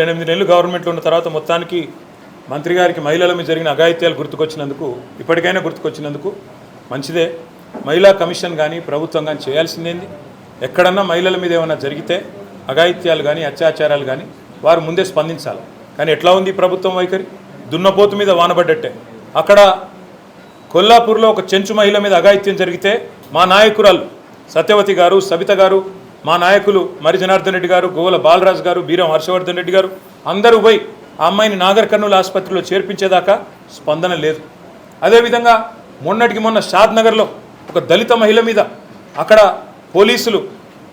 8 నెలలు గవర్నమెంట్లో ఉన్న తర్వాత మొత్తానికి మంత్రి గారికి మహిళల మీద జరిగిన అఘాయిత్యాలు గుర్తుకొచ్చినందుకు ఇప్పటికైనా గుర్తుకొచ్చినందుకు మంచిదే. మహిళా కమిషన్ కానీ ప్రభుత్వం కానీ చేయాల్సిందేంది? ఎక్కడన్నా మహిళల మీద ఏమైనా జరిగితే అఘాయిత్యాలు కానీ అత్యాచారాలు కానీ వారు ముందే స్పందించాలి. కానీ ఎట్లా ఉంది ప్రభుత్వం వైఖరి? దున్నపోతు మీద వానబడ్డట్టే. అక్కడ కొల్లాపూర్లో ఒక చెంచు మహిళ మీద అఘాయిత్యం జరిగితే మా నాయకురాలు సత్యవతి గారు, సబిత గారు, మా నాయకులు మరి జనార్దన్ రెడ్డి గారు, గోవల బాలరాజు గారు, బీరం హర్షవర్ధన్ రెడ్డి గారు అందరూ పోయి ఆ అమ్మాయిని నాగర్ కర్నూలు ఆసుపత్రిలో చేర్పించేదాకా స్పందన లేదు. అదేవిధంగా మొన్నటికి మొన్న షాద్ నగర్లో ఒక దళిత మహిళ మీద అక్కడ పోలీసులు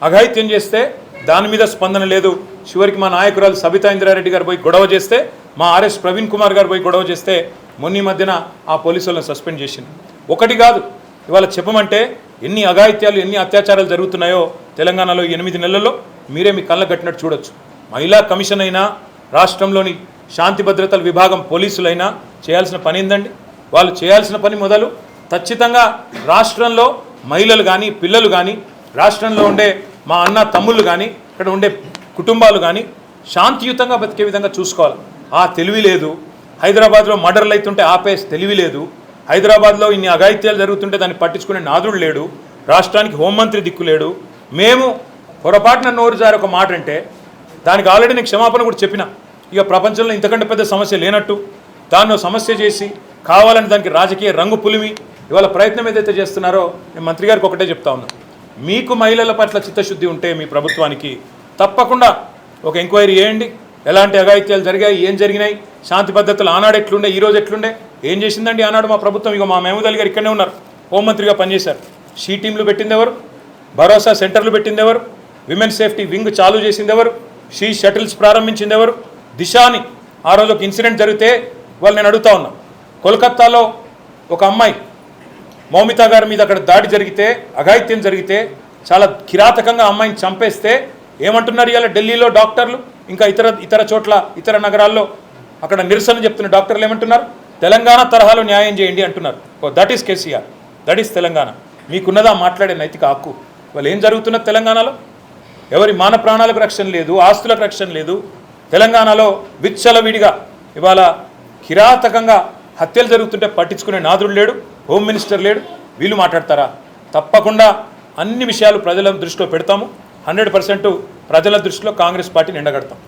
అఘాయిత్యం చేస్తే దాని మీద స్పందన లేదు. చివరికి మా నాయకురాలు సబితా ఇంద్రారెడ్డి గారు పోయి గొడవ చేస్తే, మా ఆర్ఎస్ ప్రవీణ్ కుమార్ గారు పోయి గొడవ చేస్తే మొన్న మధ్యన ఆ పోలీసులను సస్పెండ్ చేసింది. ఒకటి కాదు, ఇవాళ చెప్పమంటే ఎన్ని అఘాయిత్యాలు ఎన్ని అత్యాచారాలు జరుగుతున్నాయో తెలంగాణలో 8 నెలల్లో మీరే మీ కళ్ళ కట్టినట్టు చూడొచ్చు. మహిళా కమిషన్ అయినా రాష్ట్రంలోని శాంతి భద్రతల విభాగం పోలీసులైనా చేయాల్సిన పని ఏందండి? వాళ్ళు చేయాల్సిన పని మొదలు ఖచ్చితంగా రాష్ట్రంలో మహిళలు కానీ పిల్లలు కానీ రాష్ట్రంలో ఉండే మా అన్న తమ్ముళ్ళు కానీ ఇక్కడ ఉండే కుటుంబాలు కానీ శాంతియుతంగా బతికే విధంగా చూసుకోవాలి. ఆ తెలివి లేదు. హైదరాబాద్లో మర్డర్లు అవుతుంటే ఆపే తెలివి లేదు. హైదరాబాద్లో ఇన్ని అఘాయిత్యాలు జరుగుతుంటే దాన్ని పట్టించుకునే నాదుడు లేడు. రాష్ట్రానికి హోంమంత్రి దిక్కు లేడు. మేము పొరపాటున నోరు జారి ఒక మాట అంటే దానికి ఆల్రెడీ నేను క్షమాపణ కూడా చెప్పిన. ఇక ప్రపంచంలో ఇంతకంటే పెద్ద సమస్య లేనట్టు దాన్ని సమస్య చేసి కావాలని దానికి రాజకీయ రంగు పులిమి ఇవాళ ప్రయత్నం ఏదైతే చేస్తున్నారో నేను మంత్రి గారికి ఒకటే చెప్తా ఉన్నాను. మీకు మహిళల పట్ల చిత్తశుద్ధి ఉంటే మీ ప్రభుత్వానికి తప్పకుండా ఒక ఎంక్వైరీ చేయండి. ఎలాంటి అఘాయిత్యాలు జరిగాయి, ఏం జరిగినాయి, శాంతి భద్రతలు ఆనాడు ఎట్లుండే, ఈరోజు ఎట్లుండే, ఏం చేసిందండి ఆనాడు మా ప్రభుత్వం? ఇక మా మహమూద్ అలీ గారు ఇక్కడనే ఉన్నారు, హోంమంత్రిగా పనిచేశారు. షీ టీంలు పెట్టింది ఎవరు? భరోసా సెంటర్లు పెట్టింది ఎవరు? విమెన్ సేఫ్టీ వింగ్ చాలు చేసింది ఎవరు? షీ షటిల్స్ ప్రారంభించింది ఎవరు? దిశాని ఆ రోజు ఒక ఇన్సిడెంట్ జరిగితే వాళ్ళు నేను అడుగుతా ఉన్నా, కోల్కత్తాలో ఒక అమ్మాయి మౌమితా గారి మీద అక్కడ దాడి జరిగితే అఘాయిత్యం జరిగితే చాలా కిరాతకంగా అమ్మాయిని చంపేస్తే ఏమంటున్నారు ఇవాళ ఢిల్లీలో డాక్టర్లు, ఇంకా ఇతర చోట్ల ఇతర నగరాల్లో అక్కడ నిరసన చెప్తున్న డాక్టర్లు ఏమంటున్నారు? తెలంగాణ తరహాలో న్యాయం చేయండి అంటున్నారు. That is KCR, that is Telangana. మీకున్నదా మాట్లాడే నైతిక హక్కు? వాళ్ళు ఏం జరుగుతున్నది తెలంగాణలో? ఎవరి మాన ప్రాణాలకు రక్షణ లేదు, ఆస్తులకు రక్షణ లేదు. తెలంగాణలో విచ్చలవిడిగా ఇవాళ కిరాతకంగా హత్యలు జరుగుతుంటే పట్టించుకునే నాదుడు లేడు, హోమ్ మినిస్టర్ లేడు. వీళ్ళు మాట్లాడతారా? తప్పకుండా అన్ని విషయాలు ప్రజల దృష్టిలో పెడతాము. 100% ప్రజల దృష్టిలో కాంగ్రెస్ పార్టీని ఎండగడతాం.